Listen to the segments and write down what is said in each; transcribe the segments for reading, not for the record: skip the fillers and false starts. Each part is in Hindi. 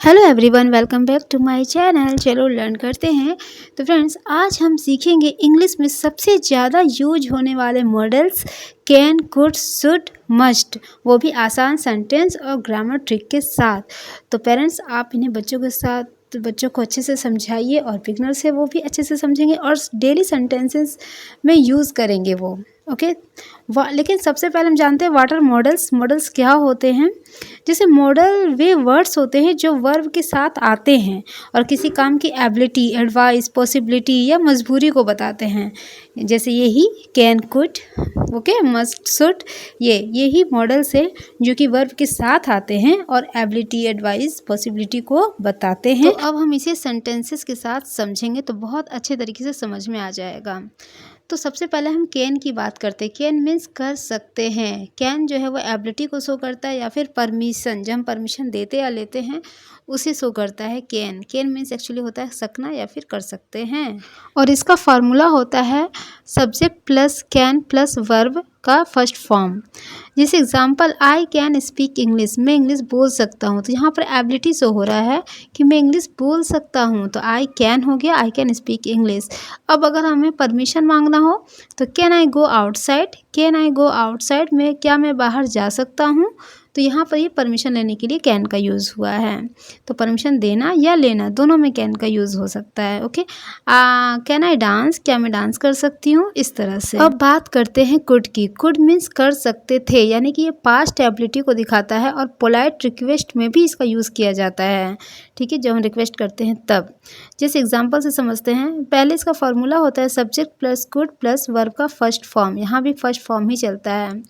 Hello everyone, welcome back to my channel. चलो लर्न करते हैं। तो फ्रेंड्स, आज हम सीखेंगे इंग्लिश में सबसे ज़्यादा यूज होने वाले models can, could, should, must, वो भी आसान सेंटेंस और ग्रामर ट्रिक के साथ। तो पेरेंट्स, आप इन्हें बच्चों के साथ बच्चों को अच्छे से समझाइए और बिगनर्स है वो भी अच्छे से समझेंगे और डेली सेंटेंसेस में यूज़ करेंगे वो। ओके। लेकिन सबसे पहले हम जानते हैं व्हाट आर मॉडल्स। मॉडल्स क्या होते हैं? जैसे मॉडल वे वर्ड्स होते हैं जो वर्ब के साथ आते हैं और किसी काम की एबिलिटी, एडवाइस, पॉसिबिलिटी या मजबूरी को बताते हैं। जैसे यही can, could, okay, must, should, ये ही मॉडल्स हैं जो कि वर्ब के साथ आते हैं और एबिलिटी, एडवाइस, पॉसिबिलिटी को बताते हैं। तो अब हम इसे सेंटेंसेस के साथ समझेंगे तो बहुत अच्छे तरीके से समझ में आ जाएगा। तो सबसे पहले हम कैन की बात करते हैं। कैन मीन्स कर सकते हैं। कैन जो है वो एबिलिटी को शो करता है या फिर परमिशन, जब हम परमिशन देते या लेते हैं उसे शो करता है कैन। कैन मीन्स एक्चुअली होता है सकना या फिर कर सकते हैं और इसका फार्मूला होता है subject plus can plus verb का फर्स्ट फॉर्म। जैसे example, I can speak English, मैं इंग्लिश बोल सकता हूँ। तो यहाँ पर एबिलिटी शो हो रहा है कि मैं इंग्लिश बोल सकता हूँ, तो आई कैन हो गया, आई कैन स्पीक इंग्लिश। अब अगर हमें परमिशन मांगना हो तो can I go outside, can I go outside में क्या मैं बाहर जा सकता हूँ। तो यहाँ पर ये परमिशन लेने के लिए कैन का यूज़ हुआ है। तो परमिशन देना या लेना दोनों में कैन का यूज़ हो सकता है। ओके। कैन आई डांस, क्या मैं डांस कर सकती हूँ, इस तरह से। अब बात करते हैं कुड की। कुड मीन्स कर सकते थे, यानी कि ये पास्ट एबिलिटी को दिखाता है और पोलाइट रिक्वेस्ट में भी इसका यूज़ किया जाता है। ठीक है, जब हम रिक्वेस्ट करते हैं तब। जैसे एग्जाम्पल से समझते हैं। पहले इसका फॉर्मूला होता है subject plus could plus verb का फर्स्ट फॉर्म। यहाँ भी फर्स्ट फॉर्म ही चलता है।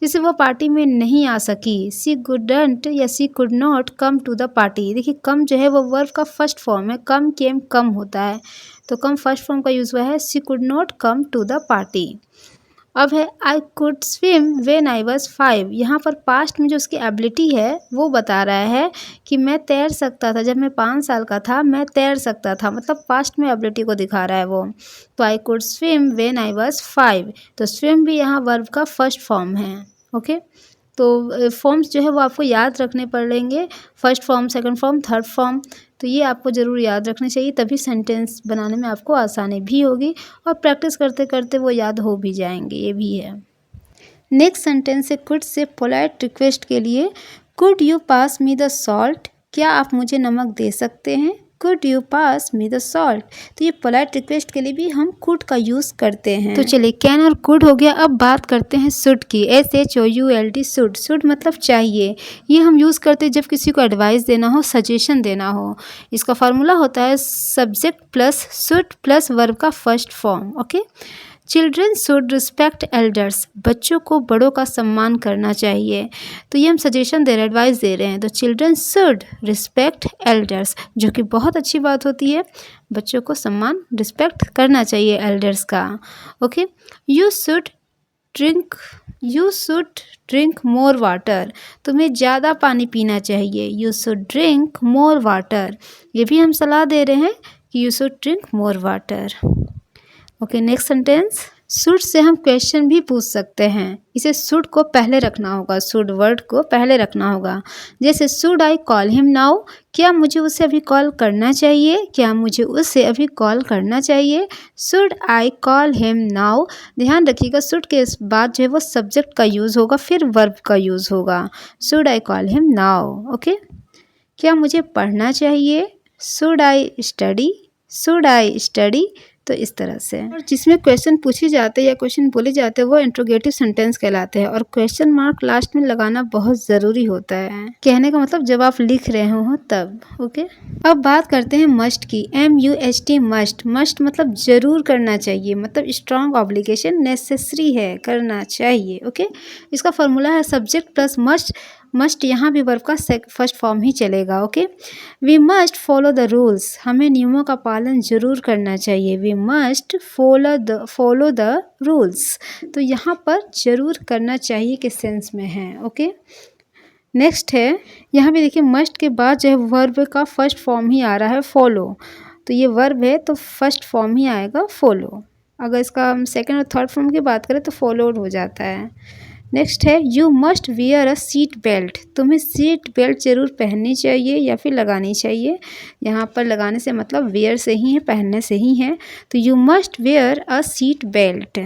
जैसे वो पार्टी में नहीं आ सकी, सी कुडंट या she could not come to the party. देखिए, कम जो है वो वर्ब का फर्स्ट फॉर्म है। कम, केम, कम होता है, तो कम फर्स्ट फॉर्म का यूज़ हुआ है। She could not come to the party. अब है I could swim when I was 5। यहाँ पर पास्ट में जो उसकी एबिलिटी है वो बता रहा है कि मैं तैर सकता था, जब मैं 5 साल का था मैं तैर सकता था, मतलब पास्ट में एबिलिटी को दिखा रहा है वो। तो आई could swim when I was 5, तो स्विम भी यहाँ वर्ब का फर्स्ट फॉर्म है। ओके। तो फॉर्म्स जो है वो आपको याद रखने पड़ेंगे, first form, second form, third form. तो ये आपको ज़रूर याद रखने चाहिए, तभी सेंटेंस बनाने में आपको आसानी भी होगी और प्रैक्टिस करते करते वो याद हो भी जाएंगे, ये भी है। नेक्स्ट सेंटेंस है कुड से पोलाइट रिक्वेस्ट के लिए। Could you pass me the salt, क्या आप मुझे नमक दे सकते हैं। Could you pass me the salt. तो ये पोलाइट रिक्वेस्ट के लिए भी हम कुड का यूज़ करते हैं। तो चलिए, कैन और कुड हो गया। अब बात करते हैं शुड की। SHOULD, should. शुड मतलब चाहिए। ये हम यूज़ करते हैं जब किसी को एडवाइस देना हो, सजेशन देना हो। इसका फार्मूला होता है subject plus should plus verb का first form. Okay. Children should respect elders, बच्चों को बड़ों का सम्मान करना चाहिए। तो ये हम सजेशन दे रहे हैं, एडवाइस दे रहे हैं। तो चिल्ड्रन शुड रिस्पेक्ट एल्डर्स, जो कि बहुत अच्छी बात होती है। बच्चों को सम्मान, रिस्पेक्ट करना चाहिए एल्डर्स का। Okay. You should drink more water, तुम्हें ज़्यादा पानी पीना चाहिए। You should drink more water, ये भी हम सलाह दे रहे हैं कि you should drink more water. Okay, next sentence. Should say हम क्वेश्चन भी पूछ सकते हैं। इसे शुड को पहले रखना होगा, शुड वर्ड को पहले रखना होगा। जैसे should I call him now, क्या मुझे उसे अभी कॉल करना चाहिए, क्या मुझे उसे अभी कॉल करना चाहिए। Should I call him now. ध्यान रखिएगा, शुड के बाद जो है वो सब्जेक्ट का यूज़ होगा, फिर वर्ब का यूज़ होगा। Should I call him now. Okay. क्या मुझे पढ़ना चाहिए। Should I study, should I study. तो इस तरह से। और जिसमें क्वेश्चन पूछे जाते हैं या क्वेश्चन बोले जाते हैं वो इंट्रोगेटिव सेंटेंस कहलाते हैं और क्वेश्चन मार्क लास्ट में लगाना बहुत ज़रूरी होता है। कहने का मतलब जब आप लिख रहे हो तब। ओके। अब बात करते हैं मस्ट की। MUST, must. मस्ट मतलब ज़रूर करना चाहिए, मतलब स्ट्रॉन्ग ऑब्लिगेशन, नेसेसरी है, करना चाहिए। ओके। इसका फॉर्मूला है सब्जेक्ट प्लस मस्ट। मस्ट यहाँ भी वर्ब का फर्स्ट फॉर्म ही चलेगा। Okay. We must follow the rules, हमें नियमों का पालन जरूर करना चाहिए। We must follow the rules, तो यहाँ पर जरूर करना चाहिए के सेंस में है। ओके। नेक्स्ट है, यहाँ भी देखिए मस्ट के बाद जो है वर्ब का फर्स्ट फॉर्म ही आ रहा है, फॉलो। तो ये वर्ब है तो फर्स्ट फॉर्म ही आएगा फॉलो। अगर इसका हम सेकेंड और थर्ड फॉर्म की बात करें तो फॉलोड हो जाता है। नेक्स्ट है you must wear a seat belt, तुम्हें सीट बेल्ट ज़रूर पहननी चाहिए या फिर लगानी चाहिए। यहाँ पर लगाने से मतलब वेयर से ही है, पहनने से ही है। तो you must wear a seat belt.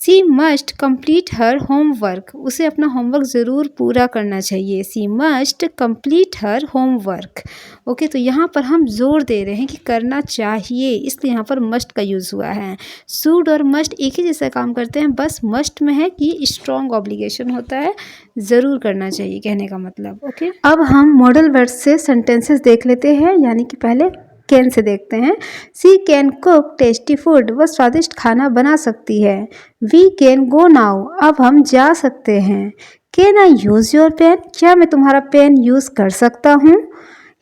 She must complete her homework, उसे अपना होमवर्क ज़रूर पूरा करना चाहिए। She must complete her homework. Okay, तो यहाँ पर हम जोर दे रहे हैं कि करना चाहिए, इसलिए यहाँ पर मस्ट का यूज़ हुआ है। शुड और मस्ट एक ही जैसा काम करते हैं, बस मस्ट में है कि स्ट्रॉन्ग ऑब्लिगेशन होता है, ज़रूर करना चाहिए कहने का मतलब। ओके, अब हम मॉडल वर्ड से सेंटेंसेस देख लेते हैं, यानी कि पहले कैन से देखते हैं। सी कैन कुक टेस्टी फूड, वह स्वादिष्ट खाना बना सकती है। वी कैन गो नाउ, अब हम जा सकते हैं। Can I use your pen, क्या मैं तुम्हारा पेन यूज़ कर सकता हूँ।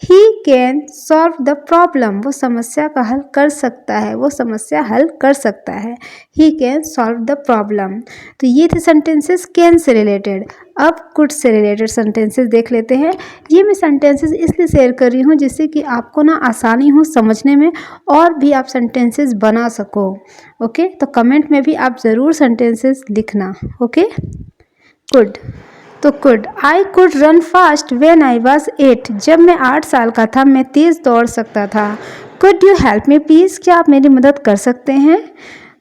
He can solve the problem, वो समस्या का हल कर सकता है, वो समस्या हल कर सकता है। ही कैन सॉल्व द प्रॉब्लम। तो ये थे सेंटेंसेस कैन से रिलेटेड। अब कुड से रिलेटेड सेंटेंसेस देख लेते हैं। ये मैं सेंटेंसेस इसलिए शेयर कर रही हूँ जिससे कि आपको ना आसानी हो समझने में और भी आप सेंटेंसेस बना सको। ओके, तो कमेंट में भी आप ज़रूर सेंटेंसेस लिखना। Okay, could. तो could, I could run fast when I was 8, जब मैं 8 साल का था मैं तेज़ दौड़ सकता था। Could you help me please, क्या आप मेरी मदद कर सकते हैं।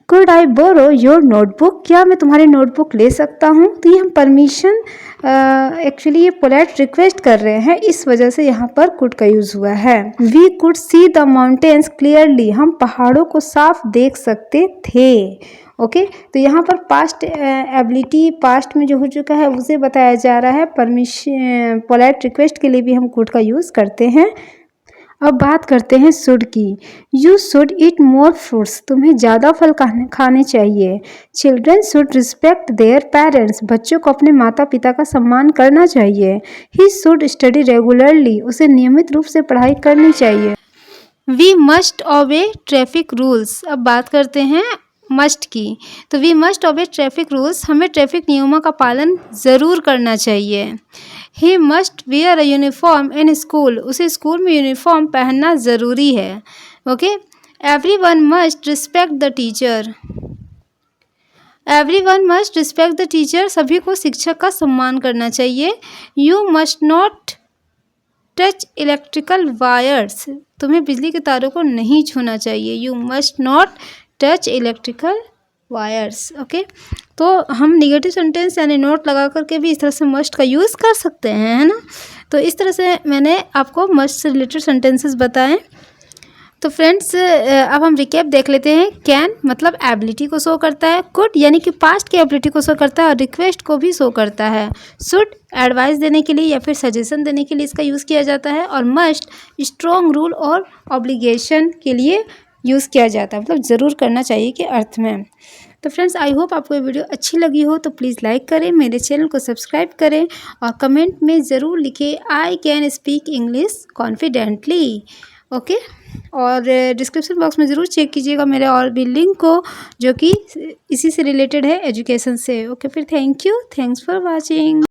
Could I borrow your notebook, क्या मैं तुम्हारी नोटबुक ले सकता हूँ। तो ये हम परमिशन एक्चुअली ये पोलाइट रिक्वेस्ट कर रहे हैं, इस वजह से यहाँ पर कुड का यूज़ हुआ है। We could see the mountains clearly, हम पहाड़ों को साफ देख सकते थे। ओके, तो यहाँ पर पास्ट एबिलिटी पास्ट में जो हो चुका है उसे बताया जा रहा है। परमिशन पोलाइट रिक्वेस्ट के लिए भी हम कुड का यूज़ करते हैं। अब बात करते हैं शुड की। You should eat more fruits, तुम्हें ज़्यादा फल खाने चाहिए। Children should respect their parents, बच्चों को अपने माता पिता का सम्मान करना चाहिए। ही शुड स्टडी रेगुलरली, उसे नियमित रूप से पढ़ाई करनी चाहिए। We must obey traffic rules, अब बात करते हैं मस्ट की। तो we must obey traffic rules, हमें ट्रैफिक नियमों का पालन ज़रूर करना चाहिए। He must wear a uniform in school, उसे स्कूल में यूनिफॉर्म पहनना ज़रूरी है। Okay, everyone must respect the teacher, everyone must respect the teacher, सभी को शिक्षक का सम्मान करना चाहिए। You must not touch electrical wires, तुम्हें बिजली के तारों को नहीं छूना चाहिए। You must not touch electrical wires. Okay, तो हम निगेटिव सेंटेंस यानी नोट लगा करके भी इस तरह से मस्ट का यूज़ कर सकते हैं, है ना। तो इस तरह से मैंने आपको मस्ट से रिलेटेड सेंटेंसेस बताएं। तो फ्रेंड्स, अब हम रिकैप देख लेते हैं। कैन मतलब एबिलिटी को शो करता है। कुड यानी कि पास्ट की एबिलिटी को शो करता है और रिक्वेस्ट को भी शो करता है। शुड एडवाइस देने के लिए या फिर सजेशन देने के लिए इसका यूज़ किया जाता है। और मस्ट स्ट्रॉन्ग रूल और ऑब्लिगेशन के लिए यूज़ किया जाता है, मतलब ज़रूर करना चाहिए के अर्थ में। तो फ्रेंड्स, आई होप आपको ये वीडियो अच्छी लगी हो, तो प्लीज़ लाइक करें, मेरे चैनल को सब्सक्राइब करें और कमेंट में ज़रूर लिखें I can speak English confidently. Okay, और डिस्क्रिप्शन बॉक्स में ज़रूर चेक कीजिएगा मेरे और भी लिंक को जो कि इसी से रिलेटेड है, एजुकेशन से। ओके, फिर thank you, thanks for watching.